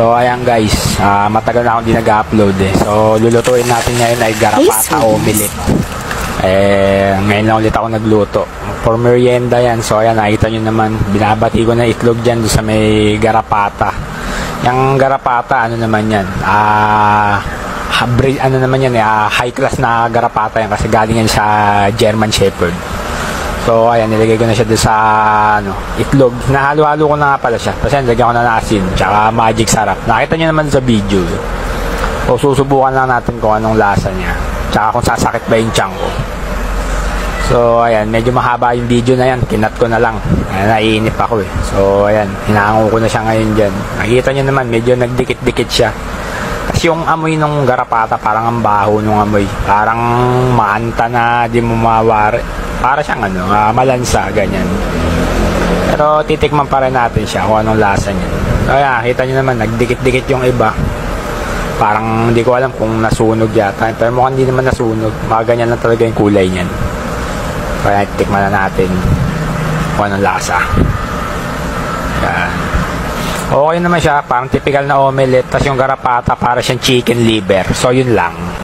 So ayan guys, matagal na akong di nag-upload eh. So lulutuin natin ngayon ay garapata omelet. Ngayon lang ulit ako nagluto. For merienda yan. So ayan, nakita nyo naman, binabati ko na itlog dyan sa may garapata. Yung garapata, ano naman yan? High class na garapata yan kasi galing yan sa German Shepherd. So ayan, nilagay ko na siya doon sa itlog. Nahalo-halo ko na nga pala siya. Kasi nilagyan ko na ng asin, tsaka magic sarap. Nakita nyo naman sa video. So susubukan lang natin kung anong lasa niya. Tsaka kung sasakit ba yung tiyan ko. So ayan, medyo mahaba yung video na yan. Kinat ko na lang. Ayan, naiinip ako eh. So ayan, hinahango ko na siya ngayon dyan. Nakikita nyo naman, medyo nagdikit-dikit siya. Kasi yung amoy ng garapata, parang ang baho ng amoy. Parang maanta na di mo mawari. Para siyang malansa, ganyan. Pero titikman pa rin natin siya kung anong lasa niya. So ayan, kita nyo naman, nagdikit-dikit yung iba. Parang hindi ko alam kung nasunog yata. Pero mukhang hindi naman nasunog. Mga ganyan lang talaga yung kulay niyan. Kaya titikman na natin kung anong lasa. Ayan. Okay naman siya, parang typical na omelette. Tapos yung garapata, para siyang chicken liver. So yun lang.